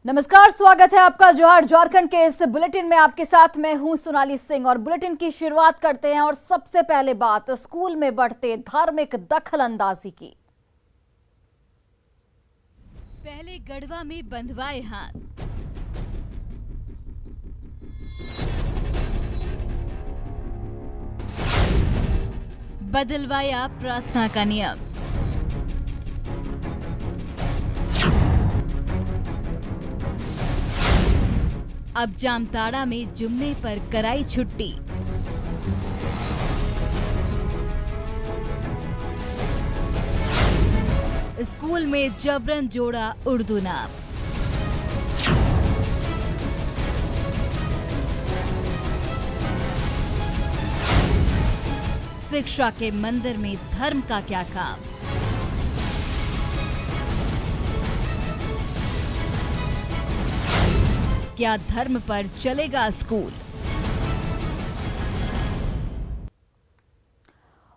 नमस्कार, स्वागत है आपका जोहार झारखंड के इस बुलेटिन में। आपके साथ मैं हूं सोनाली सिंह और बुलेटिन की शुरुआत करते हैं। और सबसे पहले बात स्कूल में बढ़ते धार्मिक दखल अंदाजी की। पहले गढ़वा में बंधवाए हाथ, बदलवाया प्रार्थना का नियम। अब जामताड़ा में जुम्मे पर कराई छुट्टी। स्कूल में जबरन जोड़ा उर्दू नाम। शिक्षा के मंदिर में धर्म का क्या काम। क्या धर्म पर चलेगा स्कूल।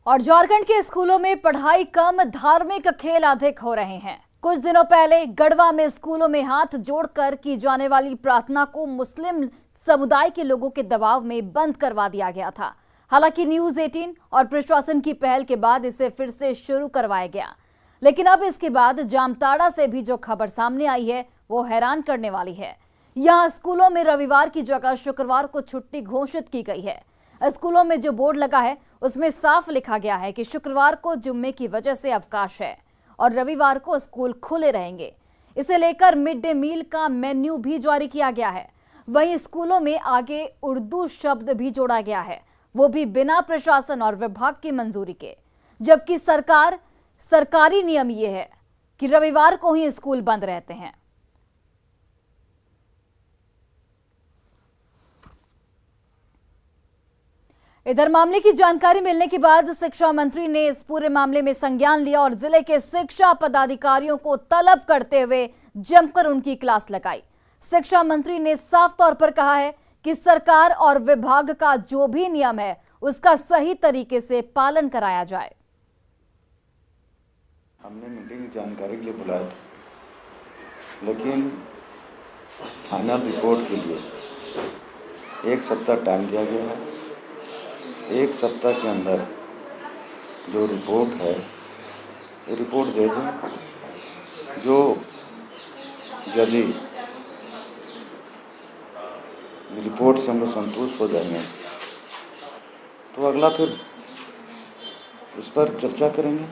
और झारखंड के स्कूलों में पढ़ाई कम, धार्मिक खेल अधिक हो रहे हैं। कुछ दिनों पहले गढ़वा में स्कूलों में हाथ जोड़कर की जाने वाली प्रार्थना को मुस्लिम समुदाय के लोगों के दबाव में बंद करवा दिया गया था। हालांकि न्यूज 18 और प्रशासन की पहल के बाद इसे फिर से शुरू करवाया गया, लेकिन अब इसके बाद जामताड़ा से भी जो खबर सामने आई है वो हैरान करने वाली है। यहाँ स्कूलों में रविवार की जगह शुक्रवार को छुट्टी घोषित की गई है। स्कूलों में जो बोर्ड लगा है उसमें साफ लिखा गया है कि शुक्रवार को जुम्मे की वजह से अवकाश है और रविवार को स्कूल खुले रहेंगे। इसे लेकर मिड डे मील का मेन्यू भी जारी किया गया है। वहीं स्कूलों में आगे उर्दू शब्द भी जोड़ा गया है, वो भी बिना प्रशासन और विभाग की मंजूरी के। जबकि सरकारी नियम ये है कि रविवार को ही स्कूल बंद रहते हैं। इधर मामले की जानकारी मिलने के बाद शिक्षा मंत्री ने इस पूरे मामले में संज्ञान लिया और जिले के शिक्षा पदाधिकारियों को तलब करते हुए जमकर उनकी क्लास लगाई। शिक्षा मंत्री ने साफ तौर पर कहा है कि सरकार और विभाग का जो भी नियम है उसका सही तरीके से पालन कराया जाए। हमने मीटिंग जानकारी के लिए बुलाया था, लेकिन फाइनल रिपोर्ट के लिए 1 सप्ताह टाइम दिया गया है। 1 सप्ताह के अंदर जो रिपोर्ट है ये रिपोर्ट दे दें। जो यदि रिपोर्ट से हम लोग संतुष्ट हो जाएंगे तो अगला फिर उस पर चर्चा करेंगे।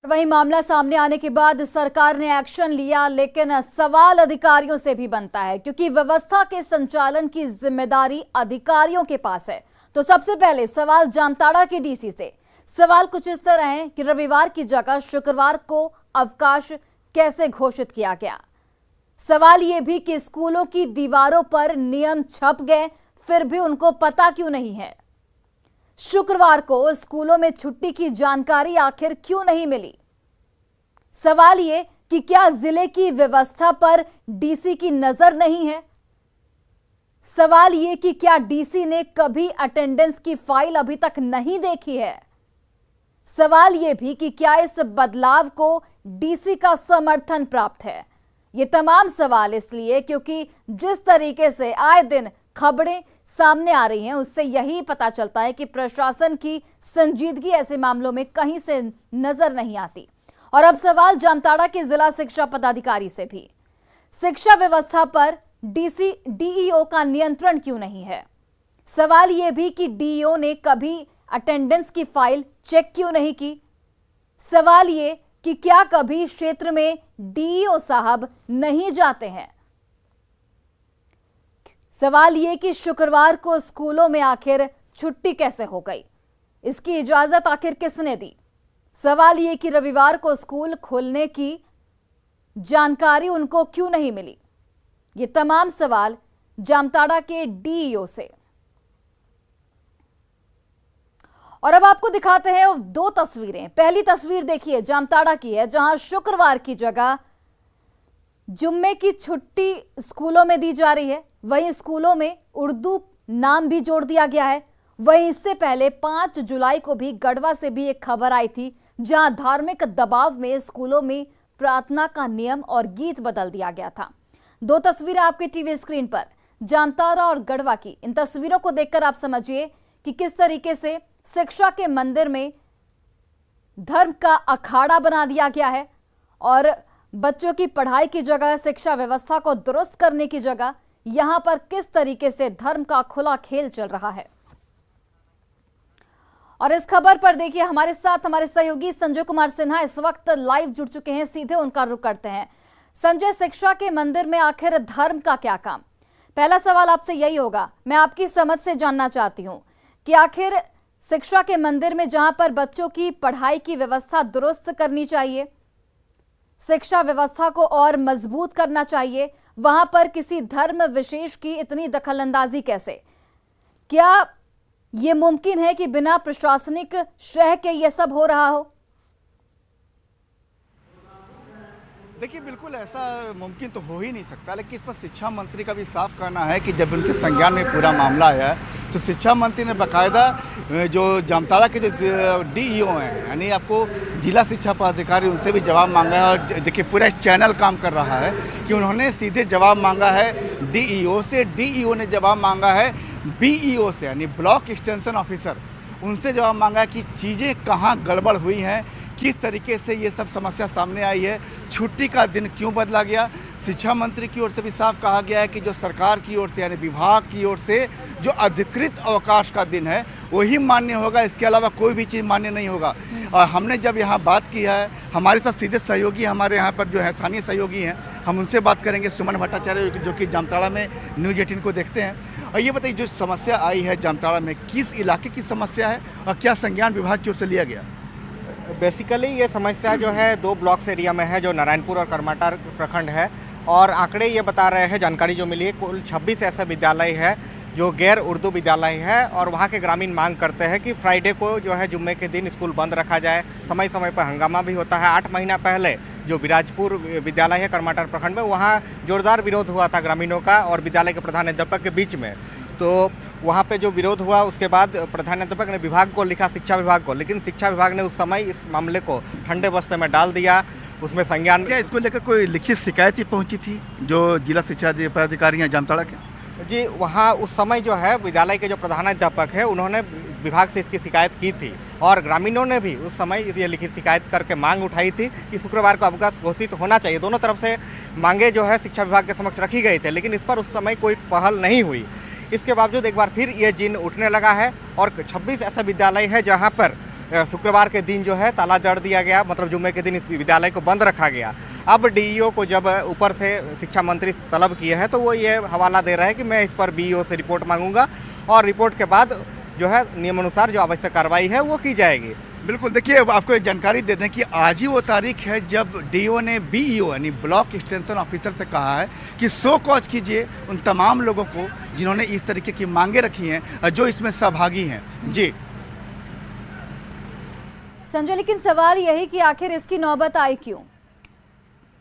वहीं मामला सामने आने के बाद सरकार ने एक्शन लिया, लेकिन सवाल अधिकारियों से भी बनता है क्योंकि व्यवस्था के संचालन की जिम्मेदारी अधिकारियों के पास है। तो सबसे पहले सवाल जामताड़ा के डीसी से। सवाल कुछ इस तरह है कि रविवार की जगह शुक्रवार को अवकाश कैसे घोषित किया गया। सवाल यह भी कि स्कूलों की दीवारों पर नियम छप गए, फिर भी उनको पता क्यों नहीं है। शुक्रवार को स्कूलों में छुट्टी की जानकारी आखिर क्यों नहीं मिली। सवाल ये कि क्या जिले की व्यवस्था पर डीसी की नजर नहीं है। सवाल ये कि क्या डीसी ने कभी अटेंडेंस की फाइल अभी तक नहीं देखी है। सवाल ये भी कि क्या इस बदलाव को डीसी का समर्थन प्राप्त है। ये तमाम सवाल इसलिए क्योंकि जिस तरीके से आए दिन खबरें सामने आ रही हैं उससे यही पता चलता है कि प्रशासन की संजीदगी ऐसे मामलों में कहीं से नजर नहीं आती। और अब सवाल जामताड़ा के जिला शिक्षा पदाधिकारी से भी। शिक्षा व्यवस्था पर डीईओ का नियंत्रण क्यों नहीं है। सवाल यह भी कि डीईओ ने कभी अटेंडेंस की फाइल चेक क्यों नहीं की। सवाल ये कि क्या कभी क्षेत्र में डीईओ साहब नहीं जाते हैं। सवाल ये कि शुक्रवार को स्कूलों में आखिर छुट्टी कैसे हो गई, इसकी इजाजत आखिर किसने दी। सवाल ये कि रविवार को स्कूल खोलने की जानकारी उनको क्यों नहीं मिली। ये तमाम सवाल जामताड़ा के डीईओ से। और अब आपको दिखाते हैं 2 तस्वीरें। पहली तस्वीर देखिए जामताड़ा की है, जहां शुक्रवार की जगह जुम्मे की छुट्टी स्कूलों में दी जा रही है। वहीं स्कूलों में उर्दू नाम भी जोड़ दिया गया है। वहीं इससे पहले 5 जुलाई को भी गढ़वा से भी एक खबर आई थी, जहां धार्मिक दबाव में स्कूलों में प्रार्थना का नियम और गीत बदल दिया गया था। 2 तस्वीरें आपके टीवी स्क्रीन पर, जामताड़ा और गढ़वा की। इन तस्वीरों को देखकर आप समझिए कि किस तरीके से शिक्षा के मंदिर में धर्म का अखाड़ा बना दिया गया है और बच्चों की पढ़ाई की जगह, शिक्षा व्यवस्था को दुरुस्त करने की जगह यहां पर किस तरीके से धर्म का खुला खेल चल रहा है। और इस खबर पर देखिए हमारे साथ हमारे सहयोगी संजय कुमार सिन्हा इस वक्त लाइव जुड़ चुके हैं। सीधे उनका रुख करते हैं। संजय, शिक्षा के मंदिर में आखिर धर्म का क्या काम? पहला सवाल आपसे यही होगा, मैं आपकी समझ से जानना चाहती हूं कि आखिर शिक्षा के मंदिर में जहां पर बच्चों की पढ़ाई की व्यवस्था दुरुस्त करनी चाहिए, शिक्षा व्यवस्था को और मजबूत करना चाहिए, वहां पर किसी धर्म विशेष की इतनी दखलंदाजी कैसे? क्या ये मुमकिन है कि बिना प्रशासनिक शह के ये सब हो रहा हो? देखिए, बिल्कुल ऐसा मुमकिन तो हो ही नहीं सकता, लेकिन इस पर शिक्षा मंत्री का भी साफ कहना है कि जब उनके संज्ञान में पूरा मामला आया है तो शिक्षा मंत्री ने बाकायदा जो जामताड़ा के जो डीईओ हैं, यानी आपको जिला शिक्षा पदाधिकारी, उनसे भी जवाब मांगा है। और देखिए पूरा चैनल काम कर रहा है कि उन्होंने सीधे जवाब मांगा है डीईओ से, डीईओ ने जवाब मांगा है बीईओ से, यानी ब्लॉक एक्सटेंशन ऑफिसर, उनसे जवाब मांगा है कि चीज़ें कहाँ गड़बड़ हुई हैं, किस तरीके से ये सब समस्या सामने आई है, छुट्टी का दिन क्यों बदला गया। शिक्षा मंत्री की ओर से भी साफ कहा गया है कि जो सरकार की ओर से, यानी विभाग की ओर से जो अधिकृत अवकाश का दिन है वही मान्य होगा, इसके अलावा कोई भी चीज़ मान्य नहीं होगा। और हमने जब यहाँ बात की है, हमारे साथ सीधे सहयोगी हमारे यहाँ पर जो है स्थानीय सहयोगी हैं, हम उनसे बात करेंगे, सुमन भट्टाचार्य, जो कि जामताड़ा में न्यूज़ 18 को देखते हैं। और ये बताइए, जो समस्या आई है जामताड़ा में, किस इलाके की समस्या है और क्या संज्ञान विभाग की ओर से लिया गया? बेसिकली ये समस्या जो है 2 ब्लॉक्स एरिया में है, जो नारायणपुर और करमाटार प्रखंड है। और आंकड़े ये बता रहे हैं, जानकारी जो मिली है, कुल 26 ऐसे विद्यालय है जो गैर उर्दू विद्यालय है। और वहाँ के ग्रामीण मांग करते हैं कि फ्राइडे को जो है जुम्मे के दिन स्कूल बंद रखा जाए। समय समय पर हंगामा भी होता है। 8 महीना पहले जो विराजपुर विद्यालय है करमाटार प्रखंड में, वहाँ जोरदार विरोध हुआ था ग्रामीणों का और विद्यालय के प्रधानाध्यापक के बीच में। तो वहाँ पे जो विरोध हुआ, उसके बाद प्रधानाध्यापक ने विभाग को लिखा, शिक्षा विभाग को, लेकिन शिक्षा विभाग ने उस समय इस मामले को ठंडे बस्ते में डाल दिया। उसमें संज्ञान, क्या इसको लेकर कोई लिखित शिकायत ही पहुंची थी जो जिला शिक्षा पदाधिकारी हैं जामताड़ा के? जी, वहाँ उस समय जो है विद्यालय के जो प्रधानाध्यापक है उन्होंने विभाग से इसकी शिकायत की थी और ग्रामीणों ने भी उस समय ये लिखित शिकायत करके मांग उठाई थी कि शुक्रवार को अवकाश घोषित होना चाहिए। दोनों तरफ से मांगे जो है शिक्षा विभाग के समक्ष रखी गई थे, लेकिन इस पर उस समय कोई पहल नहीं हुई। इसके बावजूद एक बार फिर ये जिन उठने लगा है और 26 ऐसा विद्यालय है जहाँ पर शुक्रवार के दिन जो है ताला जड़ दिया गया, मतलब जुम्मे के दिन इस विद्यालय को बंद रखा गया। अब डीईओ को जब ऊपर से शिक्षा मंत्री तलब किए हैं तो वो ये हवाला दे रहे हैं कि मैं इस पर बीईओ से रिपोर्ट मांगूंगा और रिपोर्ट के बाद जो है नियमानुसार जो आवश्यक कार्रवाई है वो की जाएगी। बिल्कुल, देखिए अब आपको एक जानकारी दे दें कि आज ही वो तारीख है जब डीईओ ने बीईओ यानी ब्लॉक एक्सटेंशन ऑफिसर से कहा है कि शो कॉज कीजिए उन तमाम लोगों को जिन्होंने इस तरीके की मांगे रखी हैं, जो इसमें सहभागी हैं। जी संजय, लेकिन सवाल यही कि आखिर इसकी नौबत आई क्यों?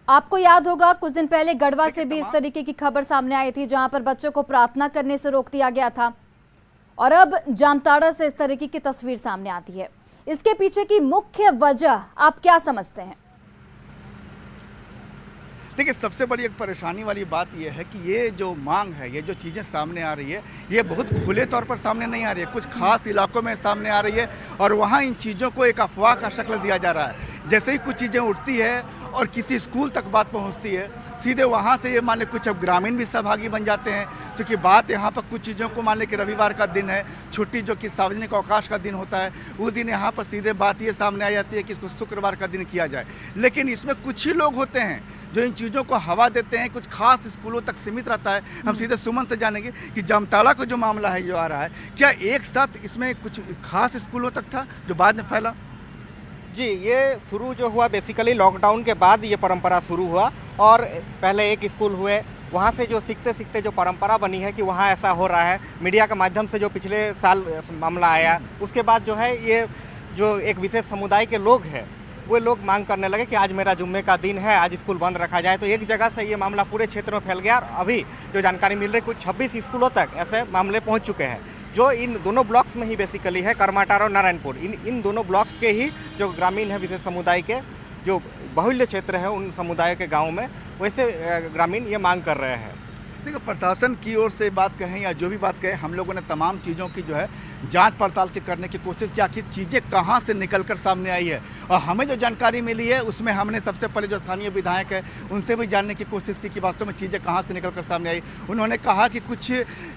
आपको याद होगा कुछ दिन पहले गढ़वा से भी इस तरीके की खबर सामने आई थी, जहां पर बच्चों को प्रार्थना करने से रोक दिया गया था, और अब जामताड़ा से इस तरीके की तस्वीर सामने आती है। इसके पीछे की मुख्य वजह आप क्या समझते हैं? देखिए, सबसे बड़ी एक परेशानी वाली बात यह है कि ये जो मांग है, ये जो चीज़ें सामने आ रही है, ये बहुत खुले तौर पर सामने नहीं आ रही है, कुछ खास इलाकों में सामने आ रही है और वहाँ इन चीज़ों को एक अफवाह का शक्ल दिया जा रहा है। जैसे ही कुछ चीज़ें उठती है और किसी स्कूल तक बात पहुंचती है, सीधे वहाँ से ये मान लें कुछ अब ग्रामीण भी सहभागी बन जाते हैं, क्योंकि बात यहाँ पर कुछ चीज़ों को मान लें कि रविवार का दिन है, छुट्टी जो कि सार्वजनिक अवकाश का दिन होता है, उस दिन यहाँ पर सीधे बात ये सामने आ जाती है कि इसको शुक्रवार का दिन किया जाए। लेकिन इसमें कुछ ही लोग होते हैं जो इन चीज़ों को हवा देते हैं, कुछ खास स्कूलों तक सीमित रहता है। हम सीधे सुमन से जानेंगे कि जामताड़ा का जो मामला है जो आ रहा है, क्या एक साथ इसमें कुछ खास स्कूलों तक था जो बाद में फैला? जी, ये शुरू जो हुआ बेसिकली लॉकडाउन के बाद ये परंपरा शुरू हुआ और पहले एक स्कूल हुए, वहाँ से जो सीखते सीखते जो परंपरा बनी है कि वहाँ ऐसा हो रहा है, मीडिया के माध्यम से जो पिछले साल मामला आया, उसके बाद जो है ये जो एक विशेष समुदाय के लोग हैं वो लोग मांग करने लगे कि आज मेरा जुम्मे का दिन है, आज स्कूल बंद रखा जाए। तो एक जगह से ये मामला पूरे क्षेत्र में फैल गया और अभी जो जानकारी मिल रही है कुछ 26 स्कूलों तक ऐसे मामले पहुंच चुके हैं, जो इन दोनों ब्लॉक्स में ही बेसिकली है, करमाटार और नारायणपुर। इन दोनों ब्लॉक्स के ही जो ग्रामीण है विशेष समुदाय के, जो बाहुल्य क्षेत्र है उन समुदाय के गाँव में, वैसे ग्रामीण ये मांग कर रहे हैं। देखो, प्रशासन की ओर से बात कहें या जो भी बात कहें, हम लोगों ने तमाम चीज़ों की जो है जांच पड़ताल की करने की कोशिश की, आखिर चीज़ें कहां से निकलकर सामने आई है। और हमें जो जानकारी मिली है उसमें हमने सबसे पहले जो स्थानीय विधायक है उनसे भी जानने की कोशिश की कि वास्तव में चीज़ें कहां से निकलकर सामने आई। उन्होंने कहा कि कुछ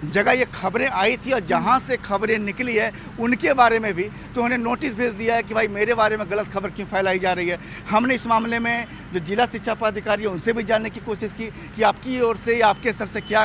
जगह ये खबरें आई थी और जहाँ से खबरें निकली है उनके बारे में भी तो उन्हें नोटिस भेज दिया है कि भाई मेरे बारे में गलत खबर क्यों फैलाई जा रही है। हमने इस मामले में जो जिला शिक्षा पदाधिकारी है उनसे भी जानने की कोशिश की कि आपकी ओर से या आपके स्तर से क्या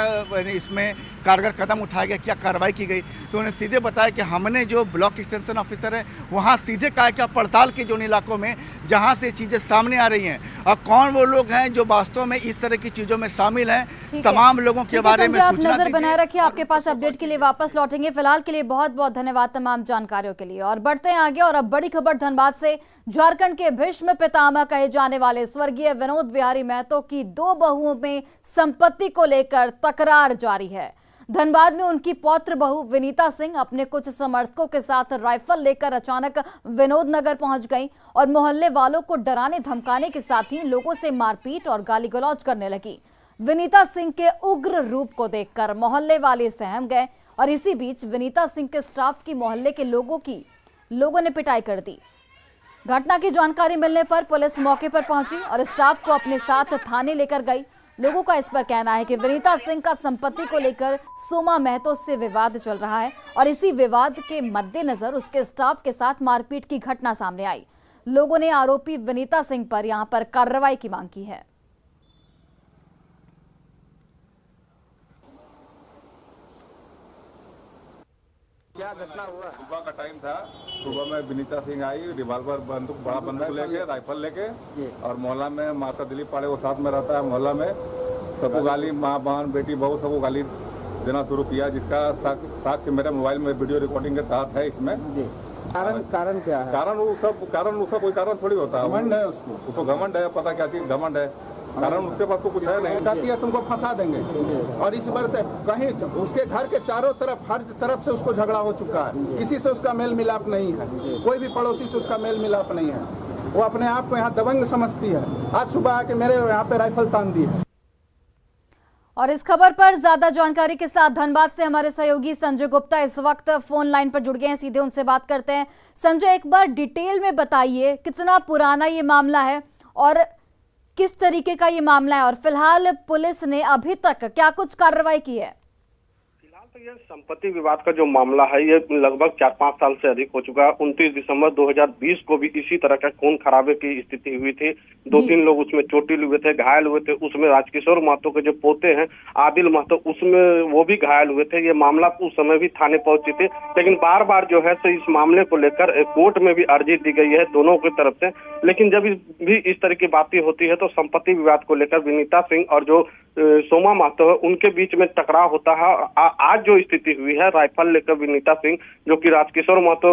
इसमें कारगर कदम उठाया गया, क्या कार्रवाई की गई। तो उन्हें सीधे बताया कि हमने जो ब्लॉक एक्सटेंशन ऑफिसर है वहाँ सीधे कहा कि आप पड़ताल की जो उन इलाकों में जहाँ से चीज़ें सामने आ रही हैं और कौन वो लोग हैं जो वास्तव में इस तरह की चीज़ों में शामिल हैं, तमाम लोगों के बारे में आप सूचना नजर बनाए रखिए। आपके पास अपडेट के लिए वापस लौटेंगे। फिलहाल के लिए बहुत बहुत धन्यवाद तमाम जानकारियों के लिए। और बढ़ते हैं आगे और अब बड़ी खबर धनबाद से। झारखंड के भीष्म पितामह कहे जाने वाले स्वर्गीय विनोद बिहारी महतो की 2 बहुओं में संपत्ति को लेकर तकरार जारी है। धनबाद में उनकी पौत्र बहू विनीता सिंह अपने कुछ समर्थकों के साथ राइफल लेकर अचानक विनोद नगर पहुंच गई और मोहल्ले वालों को डराने धमकाने के साथ ही लोगों से मारपीट और गाली गलौज करने लगी। विनीता सिंह के उग्र रूप को देखकर मोहल्ले वाले सहम गए और इसी बीच विनीता सिंह के स्टाफ की मोहल्ले के लोगों ने पिटाई कर दी। घटना की जानकारी मिलने पर पुलिस मौके पर पहुंची और स्टाफ को अपने साथ थाने लेकर गई। लोगों का इस पर कहना है कि विनीता सिंह का संपत्ति को लेकर सोमा महतो से विवाद चल रहा है और इसी विवाद के मद्देनजर उसके स्टाफ के साथ मारपीट की घटना सामने आई। लोगों ने आरोपी विनीता सिंह पर यहां पर कार्रवाई की मांग की है। क्या घटना हुआ? सुबह का टाइम था। सुबह में विनीता सिंह आई, रिवॉल्वर बंदूक, बड़ा बंदूक लेके, राइफल लेके, और मोहल्ला में माता दिलीप पाड़े वो साथ में रहता है। मोहल्ला में सबको गाली, माँ बहन बेटी बहू सबको गाली देना शुरू किया, जिसका साक्ष्य मेरे मोबाइल में वीडियो रिकॉर्डिंग के साथ है। इसमें कारण क्या है? कारण उसका कोई कारण थोड़ी होता है। घमंड है उसको घमंड है, पता क्या चीज घमंड है, कारण उसके पास तो कुछ है नहीं। कहती है तुमको फंसा देंगे और इस बार से कहीं उसके घर के चारों तरफ हर तरफ से उसको झगड़ा हो चुका है। किसी से उसका मेल मिलाप नहीं है, कोई भी पड़ोसी से उसका मेल मिलाप नहीं है। वो अपने आप को यहाँ दबंग समझती है। आज सुबह आके मेरे यहाँ पे राइफल तान दी है। और इस खबर पर ज्यादा जानकारी के साथ धनबाद से हमारे सहयोगी संजय गुप्ता इस वक्त फोन लाइन पर जुड़ गए हैं। सीधे उनसे बात करते हैं। संजय, एक बार डिटेल में बताइए कितना पुराना ये मामला है और किस तरीके का ये मामला है और फिलहाल पुलिस ने अभी तक क्या कुछ कार्रवाई की है? ये संपत्ति विवाद का जो मामला है ये लगभग 4-5 साल से अधिक हो चुका है। 29 दिसंबर 2020 को भी इसी तरह का खून खराबे की स्थिति हुई थी। 2-3 लोग उसमें चोटिल हुए थे, घायल हुए थे। उसमें राजकिशोर महतो के जो पोते हैं आदिल महतो, उसमें वो भी घायल हुए थे। ये मामला उस समय भी थाने पहुंची थी, लेकिन बार बार जो है तो इस मामले को लेकर कोर्ट में भी अर्जी दी गई है दोनों की तरफ से। लेकिन जब भी इस तरह की बातें होती है तो संपत्ति विवाद को लेकर विनीता सिंह और जो सोमा महतो है उनके बीच में टकराव होता है। आज जो स्थिति हुई है, राइफल लेकर विनीता सिंह जो कि राजकिशोर महतो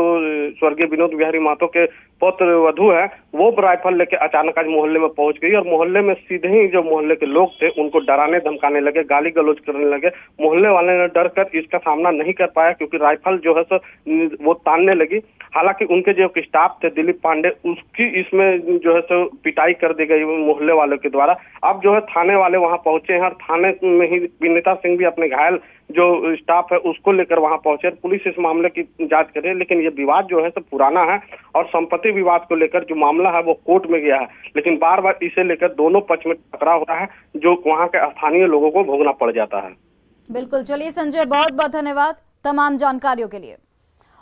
स्वर्गीय विनोद बिहारी महतो के पुत्र वधू है, वो राइफल लेकर अचानक आज मोहल्ले में पहुंच गई और मोहल्ले में सीधे ही जो मोहल्ले के लोग थे उनको डराने धमकाने लगे, गाली गलौज करने लगे। मोहल्ले वाले ने डर कर इसका सामना नहीं कर पाया क्योंकि राइफल जो है सो वो तानने लगी। हालांकि उनके जो स्टाफ थे दिलीप पांडे, उसकी इसमें जो है सो पिटाई कर दी गई मोहल्ले वालों के द्वारा। अब जो है थाने वाले वहां पहुंचे हैं और थाने में ही विनीता सिंह भी अपने घायल जो स्टाफ है उसको लेकर वहां पहुंचे। पुलिस इस मामले की जांच कर रही है, लेकिन ये विवाद जो है सब पुराना है और संपत्ति विवाद को लेकर जो मामला है वो कोर्ट में गया है, लेकिन बार बार इसे लेकर दोनों पक्ष में टकराव होता है जो वहां के स्थानीय लोगों को भोगना पड़ जाता है। बिल्कुल, चलिए संजय, बहुत बहुत धन्यवाद तमाम जानकारियों के लिए।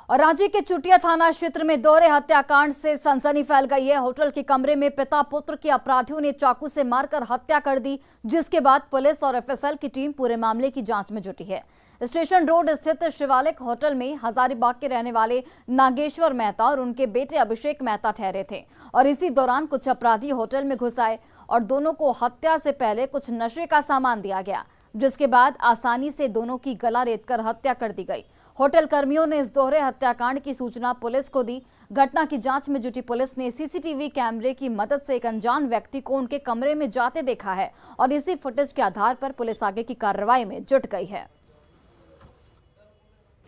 और रांची के चुटिया थाना क्षेत्र में दोहरे हत्याकांड से सनसनी फैल गई है। होटल के कमरे में पिता पुत्र की अपराधियों ने चाकू से मारकर हत्या कर दी, जिसके बाद पुलिस और एफएसएल की टीम पूरे मामले की जांच में जुटी है। स्टेशन रोड स्थित शिवालिक होटल में हजारीबाग के रहने वाले नागेश्वर मेहता और उनके बेटे अभिषेक मेहता ठहरे थे और इसी दौरान कुछ अपराधी होटल में घुस आए और दोनों को हत्या से पहले कुछ नशे का सामान दिया गया, जिसके बाद आसानी से दोनों की गला रेतकर हत्या कर दी गई। होटल कर्मियों ने इस दोहरे हत्याकांड की सूचना पुलिस को दी। घटना की जांच में जुटी पुलिस ने सीसीटीवी कैमरे की मदद से एक अनजान व्यक्ति को उनके कमरे में जाते देखा है और इसी फुटेज के आधार पर पुलिस आगे की कार्रवाई में जुट गई है।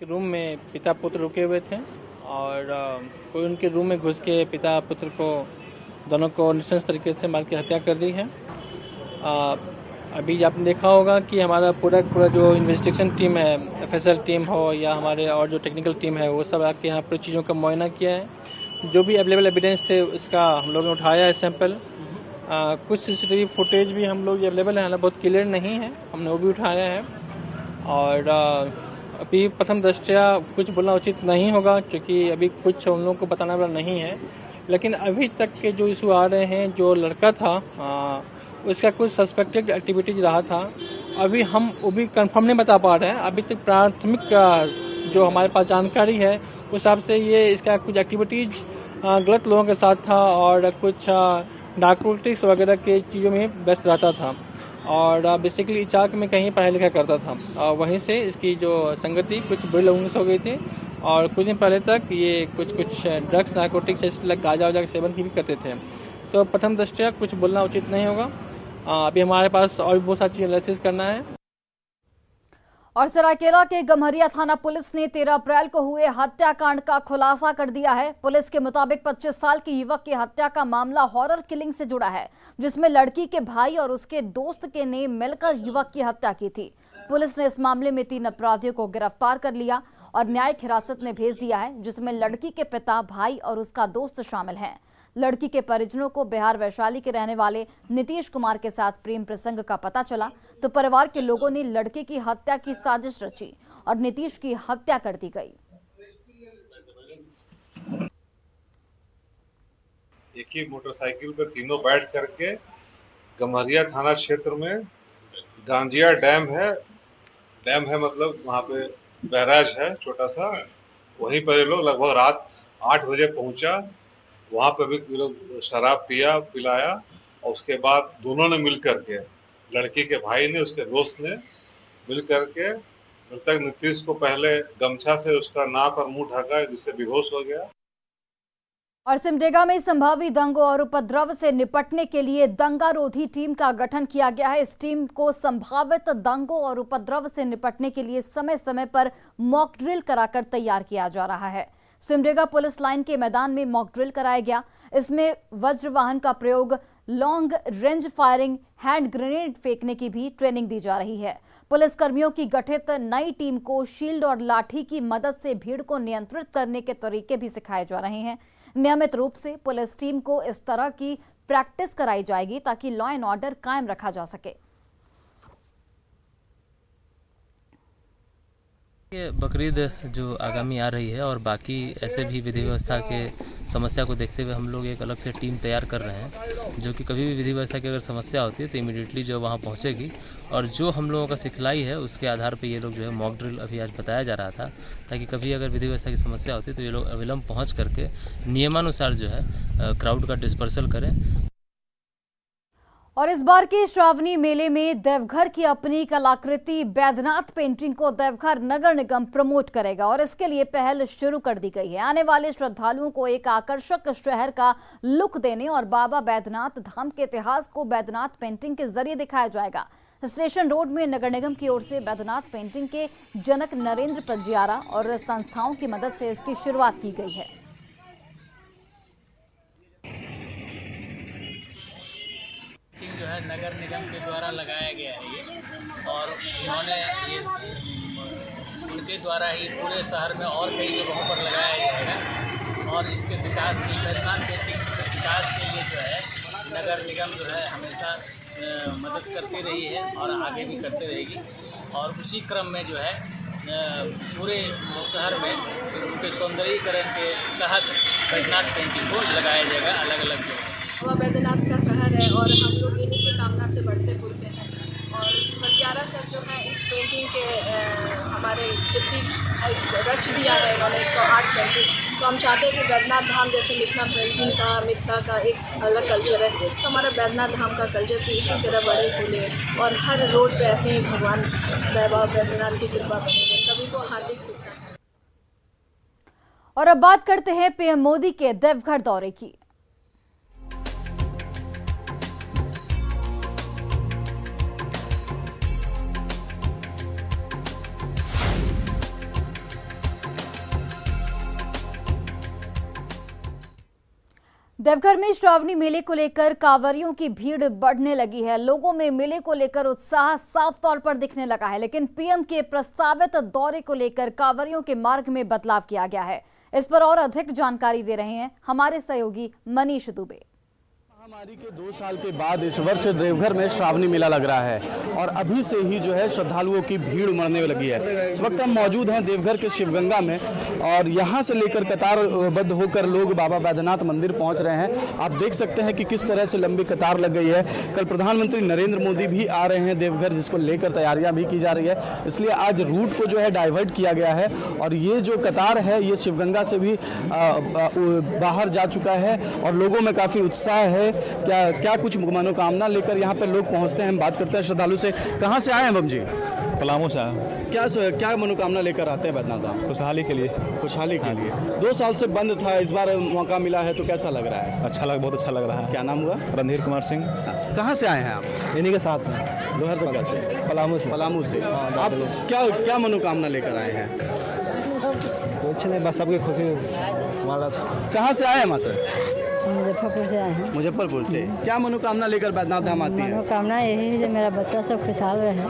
रूम में पिता पुत्र रुके हुए थे और कोई उनके रूम में घुस के पिता पुत्र को दोनों को निशंस तरीके से मार के हत्या कर दी है। अभी आपने देखा होगा कि हमारा पूरा जो इन्वेस्टिगेशन टीम है, एफएसएल टीम हो या हमारे और जो टेक्निकल टीम है, वो सब आके यहाँ पर चीज़ों का मुआयना किया है। जो भी अवेलेबल एविडेंस थे उसका हम लोगों ने उठाया है सैंपल। कुछ सीसीटीवी फुटेज भी हम लोग अवेलेबल है, हालांकि बहुत क्लियर नहीं है, हमने वो भी उठाया है। और अभी प्रथम दृष्टया कुछ बोलना उचित नहीं होगा क्योंकि अभी कुछ हम लोगों को बताना वाला नहीं है, लेकिन अभी तक के जो इशू आ रहे हैं, जो लड़का था उसका कुछ सस्पेक्टेड एक्टिविटीज रहा था। अभी हम वो भी कंफर्म नहीं बता पा रहे हैं। अभी तक प्राथमिक जो हमारे पास जानकारी है उस हिसाब से ये इसका कुछ एक्टिविटीज गलत लोगों के साथ था और कुछ नार्कोटिक्स वगैरह के चीज़ों में व्यस्त रहता था और बेसिकली इचाक में कहीं पढ़ाई लिखा करता था। और वहीं से इसकी जो संगति कुछ बुरे लोगों से हो गई थी और कुछ दिन पहले तक ये कुछ ड्रग्स नार्कोटिक्स गांजा वाजा के सेवन भी करते थे। तो प्रथम दृष्टया कुछ बोलना उचित नहीं होगा। अभी हमारे पास और भी बहुत सारी चीज़ एनालिसिस करना है। और सरायकेला के गम्हरिया थाना पुलिस ने 13 अप्रैल को हुए हत्याकांड का खुलासा कर दिया है। पुलिस के मुताबिक 25 साल के युवक की हत्या का मामला हॉरर किलिंग से जुड़ा है, जिसमें लड़की के भाई और उसके दोस्त के ने मिलकर युवक की हत्या की थी। पुलिस ने इस मामले में 3 अपराधियों को गिरफ्तार कर लिया और न्यायिक हिरासत में भेज दिया है, जिसमें लड़की के पिता, भाई और उसका दोस्त शामिल हैं। लड़की के परिजनों को बिहार वैशाली के रहने वाले नीतीश कुमार के साथ प्रेम प्रसंग का पता चला तो परिवार के लोगों ने लड़के की हत्या की साजिश रची और नीतीश की हत्या कर दी गई। एक ही मोटरसाइकिल पर तीनों बैठ करके गम्हरिया थाना क्षेत्र में गांजिया डैम है मतलब वहाँ पे बैराज है छोटा सा, वहीं पर ये लोग लगभग रात 8 बजे पहुंचा। वहाँ पे भी लोग शराब पिलाया और उसके बाद दोनों ने मिल करके, लड़की के भाई ने उसके दोस्त ने मिल करके मृतक नीतीश को पहले गमछा से उसका नाक और मुंह ढका जिससे बेहोश हो गया। और सिमडेगा में संभावित दंगों और उपद्रव से निपटने के लिए दंगारोधी टीम का गठन किया गया है। इस टीम को संभावित दंगों और उपद्रव से निपटने के लिए समय समय पर मॉक ड्रिल कराकर तैयार किया जा रहा है। सिमडेगा पुलिस लाइन के मैदान में मॉक ड्रिल कराया गया। इसमें वज्र वाहन का प्रयोग, long range firing, hand grenade फेंकने की भी ट्रेनिंग दी जा रही है। पुलिस कर्मियों की गठित नई टीम को शील्ड और लाठी की मदद से भीड़ को नियंत्रित करने के तरीके भी सिखाए जा रहे हैं। नियमित रूप से पुलिस टीम को इस तरह की प्रैक्टिस कराई जाएगी ताकि लॉ एंड ऑर्डर कायम रखा जा सके। बकरीद जो आगामी आ रही है और बाकी ऐसे भी विधि व्यवस्था के समस्या को देखते हुए हम लोग एक अलग से टीम तैयार कर रहे हैं, जो कि कभी भी विधि व्यवस्था की अगर समस्या होती है तो इमीडिएटली जो वहाँ पहुँचेगी और जो हम लोगों का सिखलाई है उसके आधार पे ये लोग जो है मॉक ड्रिल अभी आज बताया जा रहा था, ताकि कभी अगर विधि व्यवस्था की समस्या होती है तो ये लोग अविलंब पहुँच करके नियमानुसार जो है क्राउड का डिस्पर्सल करें। और इस बार के श्रावणी मेले में देवघर की अपनी कलाकृति बैद्यनाथ पेंटिंग को देवघर नगर निगम प्रमोट करेगा और इसके लिए पहल शुरू कर दी गई है। आने वाले श्रद्धालुओं को एक आकर्षक शहर का लुक देने और बाबा बैद्यनाथ धाम के इतिहास को बैद्यनाथ पेंटिंग के जरिए दिखाया जाएगा। स्टेशन रोड में नगर निगम की ओर से बैद्यनाथ पेंटिंग के जनक नरेंद्र पंजियारा और संस्थाओं की मदद से इसकी शुरुआत की गई है। जो है नगर निगम के द्वारा लगाया गया है ये, और उन्होंने ये उनके द्वारा ही पूरे शहर में और कई जगहों पर लगाया जाएगा और इसके विकास की बैद्यनाथ पेंटिंग के विकास के लिए जो है नगर निगम जो है हमेशा मदद करती रही है और आगे भी करती रहेगी। और उसी क्रम में जो है पूरे शहर में उनके सौंदर्यीकरण के तहत बैद्यनाथ पेंटिंग को लगाया जाएगा अलग अलग जगह। बैद्यनाथ का शहर है और हम लोग इन्हीं की कामना से बढ़ते फूलते हैं और पंजियारा सर जो है इस पेंटिंग के हमारे कीर्ति रच दिया है उन्होंने 108 पेंटिंग। तो हम चाहते हैं कि बैद्यनाथ धाम जैसे मिथिला का एक अलग कल्चर है, तो हमारा बैद्यनाथ धाम का कल्चर भी इसी तरह बड़े फूले और हर रोड पे ऐसे ही भगवान बाबा बैद्यनाथ की कृपा बने। सभी को हार्दिक शुभकामनाएं। और अब बात करते हैं पीएम मोदी के देवघर दौरे की। देवघर में श्रावणी मेले को लेकर कांवरियों की भीड़ बढ़ने लगी है। लोगों में मेले को लेकर उत्साह साफ तौर पर दिखने लगा है, लेकिन पीएम के प्रस्तावित दौरे को लेकर कांवरियों के मार्ग में बदलाव किया गया है। इस पर और अधिक जानकारी दे रहे हैं हमारे सहयोगी मनीष दुबे। महामारी के 2 साल के बाद इस वर्ष देवघर में श्रावणी मेला लग रहा है और अभी से ही जो है श्रद्धालुओं की भीड़ उमड़ने लगी है। इस वक्त हम मौजूद हैं देवघर के शिवगंगा में और यहाँ से लेकर कतारबद्ध होकर लोग बाबा बैद्यनाथ मंदिर पहुँच रहे हैं। आप देख सकते हैं कि किस तरह से लंबी कतार लग गई है। कल प्रधानमंत्री नरेंद्र मोदी भी आ रहे हैं देवघर, जिसको लेकर तैयारियाँ भी की जा रही है। इसलिए आज रूट को जो है डाइवर्ट किया गया है और ये जो कतार है ये शिवगंगा से भी बाहर जा चुका है और लोगों में काफ़ी उत्साह है। क्या कुछ मनोकामना लेकर यहाँ पे लोग पहुँचते हैं। हम बात करते हैं श्रद्धालु से। कहाँ से आए हैं बम जी? पलामू से आए। क्या मनोकामना लेकर आते हैं बैद्यनाथ धाम? खुशहाली के लिए। खुशहाली के लिए। 2 साल से बंद था, इस बार मौका मिला है तो कैसा लग रहा है? बहुत अच्छा लग रहा है। क्या नाम हुआ? रणधीर कुमार सिंह। कहाँ से आए हैं आप? इन्हीं के साथ में। लोहरदगा से? पलामू से। आप क्या मनोकामना लेकर आए हैं? कुछ नहीं, बस सबकी खुशी। कहाँ से आए हैं माता? मुजफ्फरपुर से आए हैं। मुजफ्फरपुर से। क्या मनोकामना लेकर बैद्यनाथ धाम आती है? मनोकामना यही है कि मेरा बच्चा सब खुशहाल रहे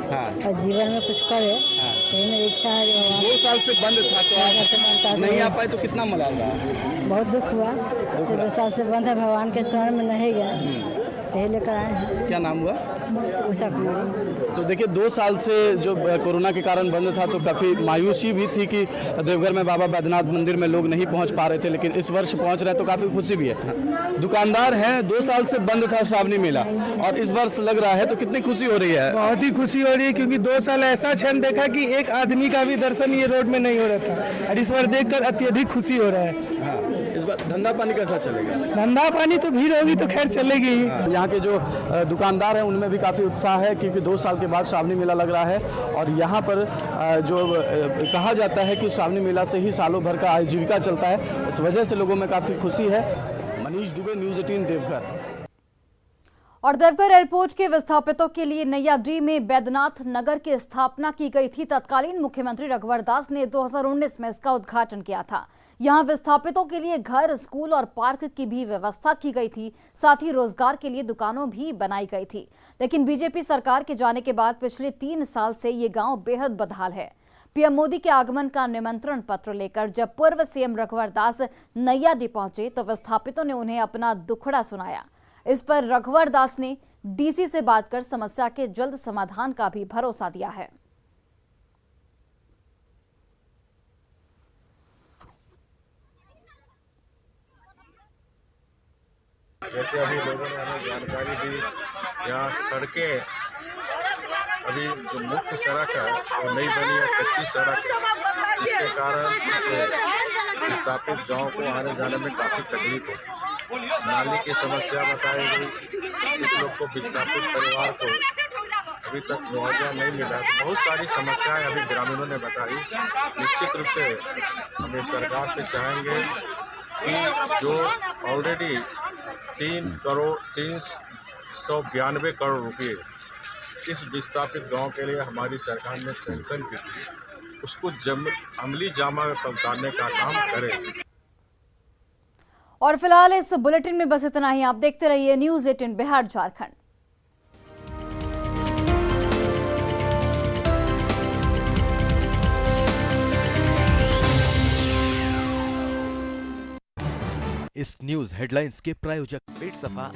और जीवन में कुछ करे। यही मेरी इच्छा है। 2 साल से बंद था तो आप नहीं आ पाए तो कितना मलाल रहा? बहुत दुख हुआ। 2 साल से बंद है, भगवान के शरण में नहीं गए, यही लेकर आए हैं। क्या नाम हुआ? उषा कुमारी। तो देखिए 2 साल से जो कोरोना के कारण बंद था तो काफ़ी मायूसी भी थी कि देवघर में बाबा बैद्यनाथ मंदिर में लोग नहीं पहुंच पा रहे थे, लेकिन इस वर्ष पहुंच रहे हैं तो काफ़ी खुशी भी है। दुकानदार हैं, 2 साल से बंद था श्रावणी मेला और इस वर्ष लग रहा है तो कितनी खुशी हो रही है? बहुत ही खुशी हो रही है, क्योंकि 2 साल ऐसा क्षण देखा कि एक आदमी का भी दर्शन ये रोड में नहीं हो रहा था और इस बार देखकर अत्यधिक खुशी हो रहा है। इस बार धंधा पानी कैसा चलेगा? धंधा पानी तो भीड़ होगी तो खैर चलेगी ही। यहाँ के जो दुकानदार हैं उनमें भी काफ़ी उत्साह है, क्योंकि 2 साल के बाद श्रावणी मेला लग रहा है और यहाँ पर जो कहा जाता है कि श्रावणी मेला से ही सालों भर का आजीविका चलता है, इस वजह से लोगों में काफ़ी खुशी है। मनीष दुबे, न्यूज़ 18 देवघर। और देवघर एयरपोर्ट के विस्थापितों के लिए नैया डी में बैद्यनाथ नगर की स्थापना की गई थी। तत्कालीन मुख्यमंत्री रघुवर दास ने 2019 में इसका उद्घाटन किया था। यहां विस्थापितों के लिए घर, स्कूल और पार्क की भी व्यवस्था की गई थी। साथ ही रोजगार के लिए दुकानों भी बनाई गई थी। लेकिन बीजेपी सरकार के जाने के बाद पिछले 3 साल से ये गांव बेहद बदहाल है। पीएम मोदी के आगमन का निमंत्रण पत्र लेकर जब पूर्व सीएम रघुवर दास नैया डी पहुंचे तो विस्थापितों ने उन्हें अपना दुखड़ा सुनाया। इस पर रघुवर दास ने डीसी से बात कर समस्या के जल्द समाधान का भी भरोसा दिया है। जैसे अभी लोगों ने हमें जानकारी दी, यहाँ सड़कें अभी जो मुख्य सड़क है वो नहीं बनी है, कच्ची सड़क है, जिसके कारण इस विस्थापित गांव को आने जाने में काफ़ी तकलीफ है। नाली की समस्या बताई गई, कुछ लोग को विस्थापित परिवार को अभी तक मुआवजा नहीं मिला। बहुत सारी समस्याएं अभी ग्रामीणों ने बताई। निश्चित रूप से हमें सरकार से चाहेंगे कि जो ऑलरेडी 3,392 करोड़ रुपये इस विस्थापित गांव के लिए हमारी सरकार ने सैंक्शन की थी, उसको अमली जामा में उतारने का काम करें। और फिलहाल इस बुलेटिन में बस इतना ही। आप देखते रहिए न्यूज़ 18 बिहार झारखंड। इस न्यूज हेडलाइंस के प्रायोजक पेट सफा